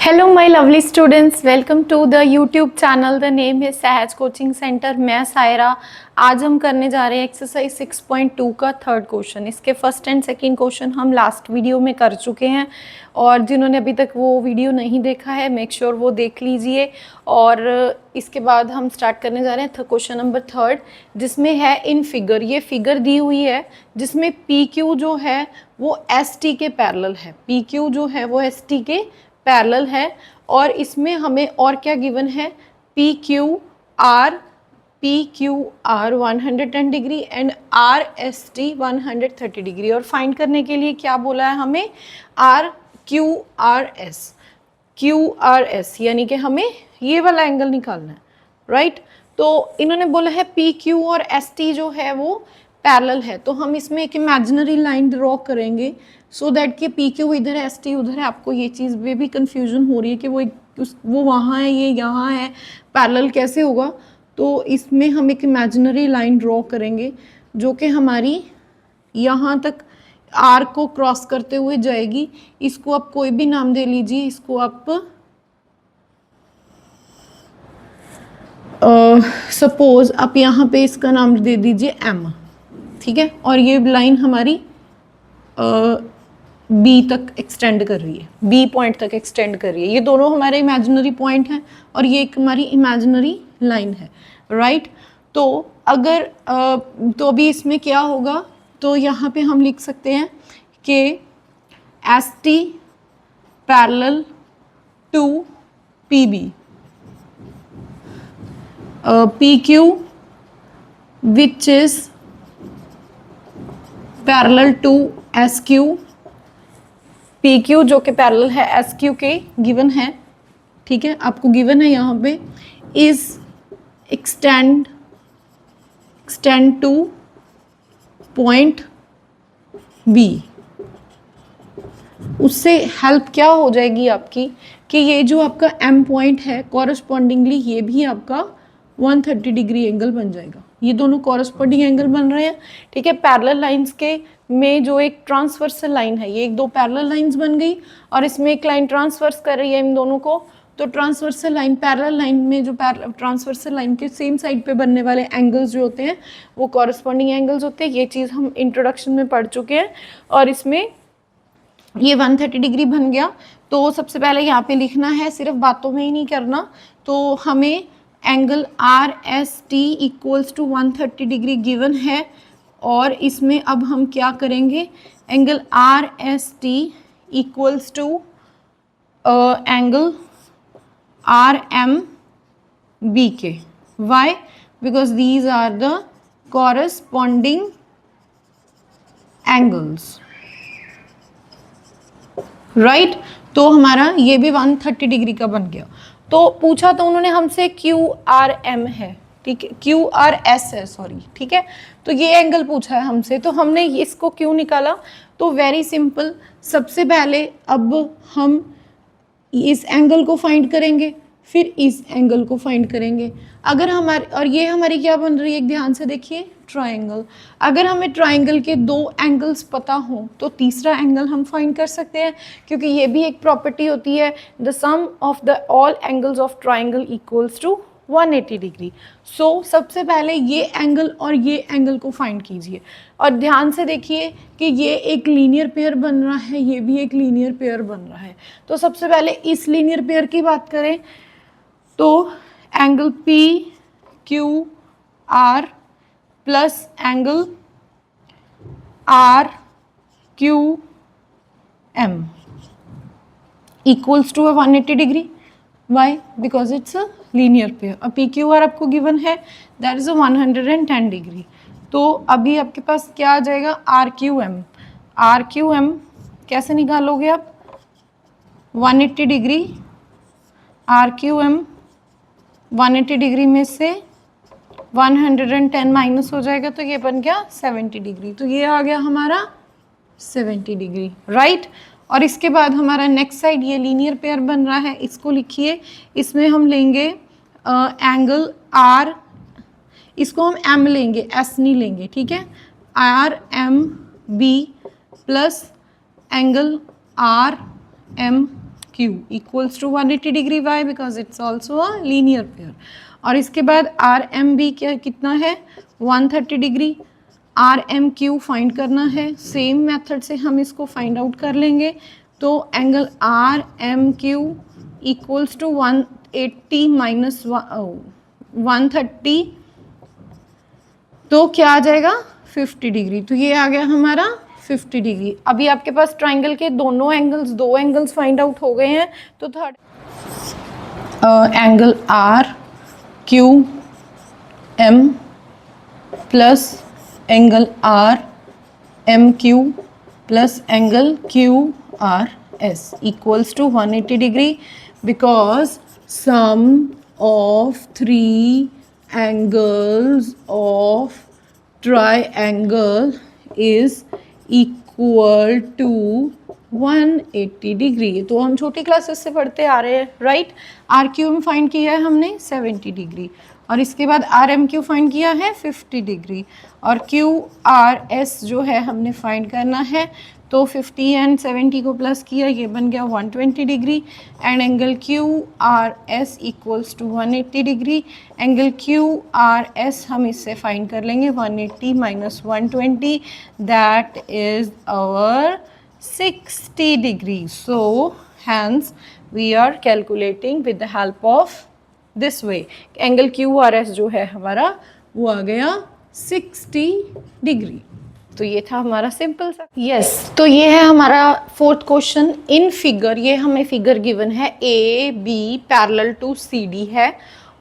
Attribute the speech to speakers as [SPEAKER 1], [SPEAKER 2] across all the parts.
[SPEAKER 1] Hello my lovely students, welcome to the YouTube channel. The name है Sahaj coaching centre. मैं सायरा। आज हम करने जा रहे हैं एक्सरसाइज 6.2 का थर्ड क्वेश्चन। इसके फर्स्ट एंड सेकंड क्वेश्चन हम लास्ट वीडियो में कर चुके हैं, और जिन्होंने अभी तक वो वीडियो नहीं देखा है मेक श्योर वो देख लीजिए। और इसके बाद हम स्टार्ट करने जा रहे हैं क्वेश्चन नंबर थर्ड, जिसमें है इन फिगर। ये फिगर दी हुई है जिसमें पी क्यू जो है वो एस टी के पैरेलल है। पी क्यू जो है वो एस टी के पैरेलल है, और इसमें हमें और क्या गिवन है, P Q are 110 degree and are S T 130 degree. और फाइंड करने के लिए क्या बोला है हमें, आर क्यू आर एस, यानी कि हमें ये वाला एंगल निकालना है, राइट। तो इन्होंने बोला है पी क्यू और एस टी जो है वो पैरेलल है, तो हम इसमें एक इमेजिनरी लाइन ड्रॉ करेंगे सो दैट कि पी क्यू इधर है एस टी उधर है। आपको ये चीज़ में भी कंफ्यूजन हो रही है कि वो वहाँ है ये यहाँ है, पैरेलल कैसे होगा। तो इसमें हम एक इमेजिनरी लाइन ड्रॉ करेंगे जो कि हमारी यहाँ तक आर को क्रॉस करते हुए जाएगी। इसको आप कोई भी नाम दे लीजिए, इसको आप सपोज आप यहाँ पे इसका नाम दे दीजिए एम, ठीक है। और ये लाइन हमारी बी तक एक्सटेंड कर रही है, बी पॉइंट तक एक्सटेंड कर रही है। ये दोनों हमारे इमेजिनरी पॉइंट हैं और ये एक हमारी इमेजिनरी लाइन है, राइट। तो अगर तो अभी इसमें क्या होगा, तो यहाँ पे हम लिख सकते हैं कि S T parallel to P B, P Q which is parallel to S Q, P Q जो कि पैरेलल है एस क्यू के, गिवन है, ठीक है, आपको गिवन है यहाँ पे, is extend to point B. उससे हेल्प क्या हो जाएगी आपकी कि ये जो आपका एम पॉइंट है कॉरस्पॉन्डिंगली ये भी आपका 130 डिग्री एंगल बन जाएगा। ये दोनों कॉरस्पॉन्डिंग एंगल बन रहे हैं, ठीक है। पैरेलल लाइंस के में जो एक ट्रांसवर्सल लाइन है, ये एक दो पैरेलल लाइंस बन गई और इसमें एक लाइन ट्रांसवर्स कर रही है इन दोनों को। तो ट्रांसवर्सल लाइन, पैरेलल लाइन में जो ट्रांसवर्सल लाइन के सेम साइड पे बनने वाले एंगल्स जो होते हैं वो कॉरस्पॉन्डिंग एंगल्स होते हैं। ये चीज़ हम इंट्रोडक्शन में पढ़ चुके हैं। और इसमें ये 130 डिग्री बन गया। तो सबसे पहले यहाँ पे लिखना है, सिर्फ बातों में ही नहीं करना। तो हमें angle R S T equals to 130 degree given है, और इसमें अब हम क्या करेंगे, angle R S T equals to angle R M B के। Why? Because these are the corresponding angles, right. तो हमारा ये भी 130 डिग्री का बन गया। तो पूछा तो उन्होंने हमसे क्यू आर एम है, ठीक है, क्यू आर एस है, सॉरी, ठीक है। तो ये एंगल पूछा है हमसे, तो हमने इसको क्यों निकाला, तो वेरी सिंपल। सबसे पहले अब हम इस एंगल को फाइंड करेंगे, फिर इस एंगल को फाइंड करेंगे। अगर हमारे, और ये हमारी क्या बन रही है, एक ध्यान से देखिए, ट्रायंगल। अगर हमें ट्रायंगल के दो एंगल्स पता हो तो तीसरा एंगल हम फाइंड कर सकते हैं, क्योंकि ये भी एक प्रॉपर्टी होती है, the sum of the all angles of triangle equals to 180 degree. So सबसे पहले ये एंगल और ये एंगल को फाइंड कीजिए, और ध्यान से देखिए कि ये एक लीनियर पेयर बन रहा है, ये भी एक लीनियर पेयर बन रहा है। तो सबसे पहले इस लीनियर पेयर की बात करें तो angle P Q R plus angle R Q M equals to 180 degree. Why? Because it's a linear pair. अब पी क्यू आर आपको गिवन है, दैट इज अ 110 डिग्री। तो अभी आपके पास क्या आ जाएगा, R Q M. R Q M कैसे निकालोगे आप, 180 degree, R Q M 180 degree में से 110 माइनस हो जाएगा, तो ये बन गया 70 डिग्री। तो ये आ गया हमारा 70 डिग्री, राइट। और इसके बाद हमारा नेक्स्ट साइड ये लीनियर पेयर बन रहा है, इसको लिखिए। इसमें हम लेंगे एंगल आर, इसको हम एम लेंगे, एस नहीं लेंगे, ठीक है। R M B plus angle R M Q equals to 180 degree why because it's also a linear pair. और इसके बाद आर एम बी क्या कितना है 130 degree. R M Q find करना है, सेम मेथड से हम इसको फाइंड आउट कर लेंगे। तो angle R M Q equals to 180 minus 130, तो क्या आ जाएगा 50 डिग्री। तो ये आ गया हमारा 50 डिग्री। अभी आपके पास ट्राइंगल के दोनों एंगल्स, दो एंगल्स फाइंड आउट हो गए हैं। तो third angle R Q M plus angle R M Q plus angle Q R S equals to 180 degree because sum of three angles of triangle is equal to 180 degree. तो हम छोटी classes से पढ़ते आ रहे हैं, राइट। आर क्यू में find किया है हमने 70 डिग्री, और इसके बाद आर एम क्यू फाइंड किया है 50 डिग्री, और क्यू आर एस जो है हमने फाइंड करना है। तो 50 एंड 70 को प्लस किया, ये बन गया 120 degree. And angle Q R S equals to 180 degree. Angle Q R S हम इससे फाइंड कर लेंगे 180 minus 120, that is our 60 degree. So hence we are calculating with the help of this way. Angle Q R S जो है हमारा वो आ गया 60 degree. तो ये था हमारा सिंपल सा यस। तो ये है हमारा फोर्थ क्वेश्चन इन फिगर। ये हमें फिगर गिवन है A B parallel to C D है,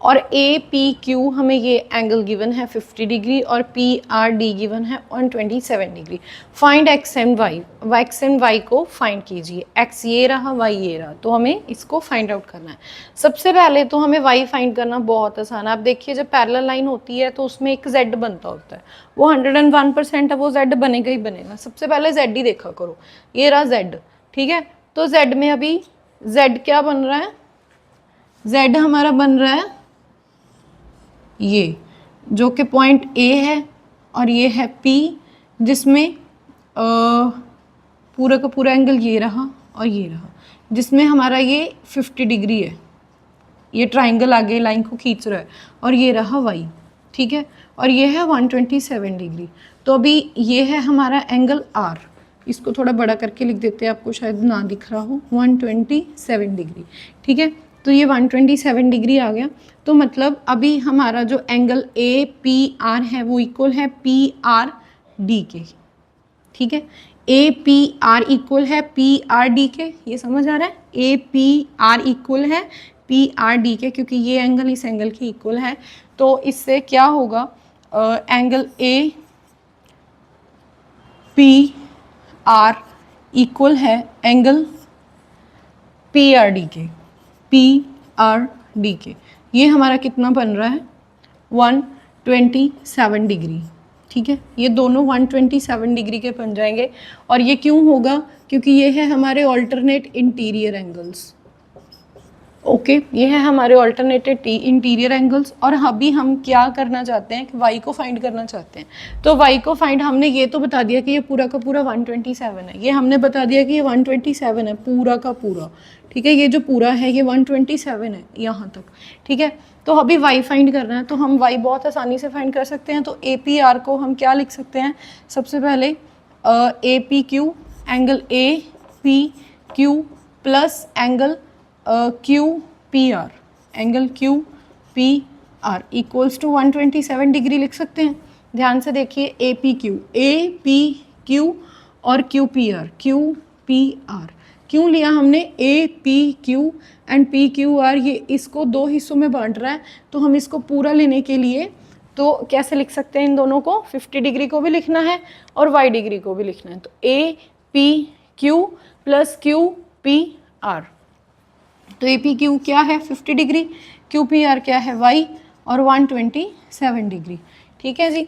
[SPEAKER 1] और ए पी क्यू हमें ये एंगल गिवन है 50 डिग्री, और पी आर डी गिवन है 127 degree. Find X and Y, X and Y को फाइंड कीजिए। एक्स ये रहा, वाई ये रहा, तो हमें इसको फाइंड आउट करना है। सबसे पहले तो हमें वाई फाइंड करना बहुत आसान है। आप देखिए जब पैरेलल लाइन होती है तो उसमें एक जेड बनता होता है, वो 101% है, वो जेड बनेगा ही बनेगा। सबसे पहले जेड ही देखा करो, ये रहा जेड, ठीक है। तो जेड में अभी जेड क्या बन रहा है, जेड हमारा बन रहा है ये, जो कि पॉइंट ए है, और ये है पी, जिसमें पूरा का पूरा एंगल ये रहा और ये रहा, जिसमें हमारा ये 50 डिग्री है। ये ट्राइंगल आगे लाइन को खींच रहा है, और ये रहा वाई, ठीक है। और ये है 127 डिग्री। तो अभी ये है हमारा एंगल आर, इसको थोड़ा बड़ा करके लिख देते हैं, आपको शायद ना दिख रहा हो, 127 डिग्री, ठीक है। तो ये 127 डिग्री आ गया। तो मतलब अभी हमारा जो एंगल ए पी आर है वो इक्वल है पी आर डी के, ठीक है। ए पी आर इक्वल है पी आर डी के, ये समझ आ रहा है। ए पी आर इक्वल है पी आर डी के, क्योंकि ये एंगल इस एंगल के इक्वल है। तो इससे क्या होगा, angle A P R equal है एंगल पी आर डी के, पी आर डी के। ये हमारा कितना बन रहा है 127 डिग्री, ठीक है। ये दोनों 127 डिग्री के बन जाएंगे। और ये क्यों होगा, क्योंकि ये है हमारे ऑल्टरनेट इंटीरियर एंगल्स, ओके। ये है हमारे ऑल्टरनेटेड इंटीरियर एंगल्स। और अभी हम क्या करना चाहते हैं कि वाई को फाइंड करना चाहते हैं। तो वाई को फाइंड, हमने ये तो बता दिया कि ये पूरा का पूरा 127 है, ये हमने बता दिया कि ये 127 है पूरा का पूरा, ठीक है। ये जो पूरा है ये 127 है यहाँ तक, ठीक है। तो अभी वाई फाइंड करना है, तो हम वाई बहुत आसानी से फाइंड कर सकते हैं। तो ए पी आर को हम क्या लिख सकते हैं, सबसे पहले A P Q, angle A P Q plus angle Q P R, angle Q P R equals to 127 degree लिख सकते हैं। ध्यान से देखिए, ए पी क्यू और क्यू पी आर। क्यों लिया हमने A P Q and P Q R, ये इसको दो हिस्सों में बांट रहा है। तो हम इसको पूरा लेने के लिए तो कैसे लिख सकते हैं, इन दोनों को 50 डिग्री को भी लिखना है और वाई डिग्री को भी लिखना है। तो ए P Q plus Q P are, तो ए पी क्यू क्या है 50 डिग्री, क्यू पी आर क्या है वाई, और 127 डिग्री, ठीक है जी।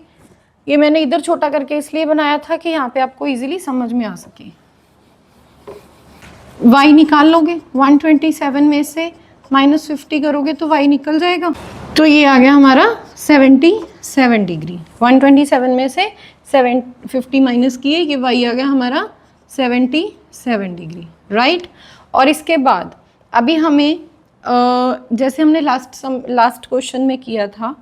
[SPEAKER 1] ये मैंने इधर छोटा करके इसलिए बनाया था कि यहाँ पे आपको इजीली समझ में आ सके। y निकाल लोगे, 127 में से -50 करोगे तो y निकल जाएगा। तो ये आ गया हमारा 77 डिग्री। 127 में से 50 माइनस किए, ये y आ गया हमारा 77 डिग्री, राइट। और इसके बाद अभी हमें जैसे हमने लास्ट क्वेश्चन में किया था,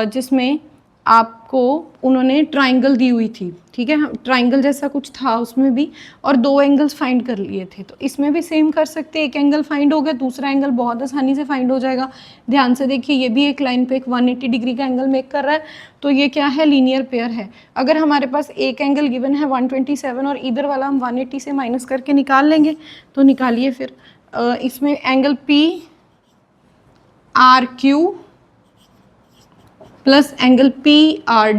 [SPEAKER 1] जिसमें आपको उन्होंने ट्राइंगल दी हुई थी, ठीक है, ट्राइंगल जैसा कुछ था उसमें भी, और दो एंगल्स फाइंड कर लिए थे। तो इसमें भी सेम कर सकते हैं, एक एंगल फाइंड हो गया, दूसरा एंगल बहुत आसानी से फाइंड हो जाएगा। ध्यान से देखिए, ये भी एक लाइन पे एक 180 डिग्री का एंगल मेक कर रहा है, तो ये क्या है, लीनियर पेयर है। अगर हमारे पास एक एंगल गिवन है 127 और इधर वाला हम 180 से माइनस करके निकाल लेंगे, तो निकालिए फिर। इसमें angle P R Q plus angle P R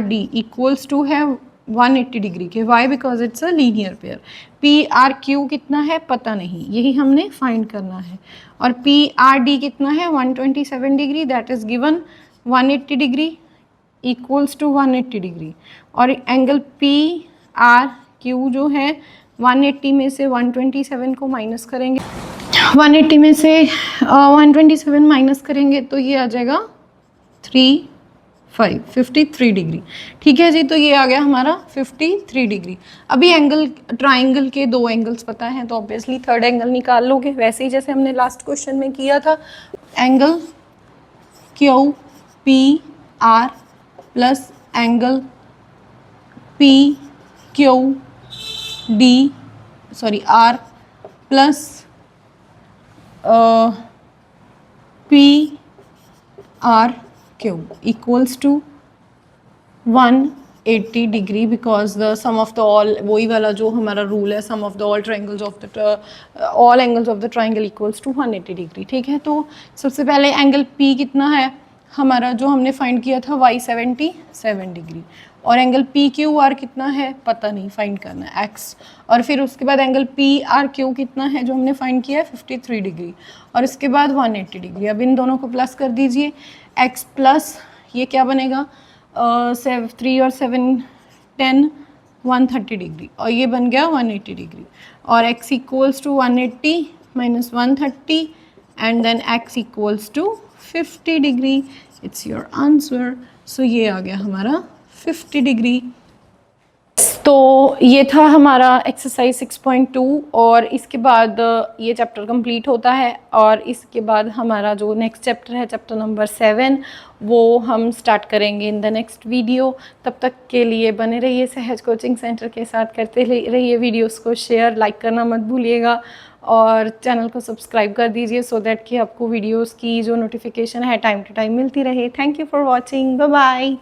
[SPEAKER 1] D equals to है 180 डिग्री के। Why? Because it's a linear pair. P R Q कितना है पता नहीं, यही हमने फाइंड करना है। और पी आर डी कितना है 127 degree, that is given 180 degree equals to 180 degree. और एंगल पी आर क्यू जो है 180 में से 127 को माइनस करेंगे, 180 में से 127 माइनस करेंगे तो ये आ जाएगा 53 डिग्री। ठीक है जी, तो ये आ गया हमारा 53 डिग्री। अभी एंगल ट्राइंगल के दो एंगल्स पता हैं, तो ऑब्वियसली थर्ड एंगल निकाल लोगे, वैसे ही जैसे हमने लास्ट क्वेश्चन में किया था। Angle Q P R plus angle P Q D R plus P R Q equals to 180 degree, because the sum of the all, वही वाला जो हमारा रूल है, sum of the all triangles of the all angles of the triangle equals to 180 degree. ठीक है, तो सबसे पहले एंगल पी कितना है हमारा, जो हमने फाइंड किया था, y 77 डिग्री। और एंगल पी क्यू आर कितना है पता नहीं, फाइंड करना है x। और फिर उसके बाद एंगल पी आर क्यू कितना है जो हमने फाइंड किया है 53 डिग्री, और इसके बाद 180 डिग्री। अब इन दोनों को प्लस कर दीजिए, x प्लस ये क्या बनेगा, 3 और 7 10 130 डिग्री, और ये बन गया 180 डिग्री। और x equals to 180 minus 130 and then x equals to 50 degree. It's your answer. So ये आ गया हमारा 50 डिग्री। तो ये था हमारा एक्सरसाइज 6.2, और इसके बाद ये चैप्टर कंप्लीट होता है। और इसके बाद हमारा जो नेक्स्ट चैप्टर है, चैप्टर नंबर 7, वो हम स्टार्ट करेंगे इन द नेक्स्ट वीडियो। तब तक के लिए बने रहिए सहज कोचिंग सेंटर के साथ, करते रहिए वीडियोस को शेयर, लाइक करना मत भूलिएगा, और चैनल को सब्सक्राइब कर दीजिए, सो दैट कि आपको वीडियोस की जो नोटिफिकेशन है टाइम टू टाइम मिलती रहे। Thank you for watching, bye bye.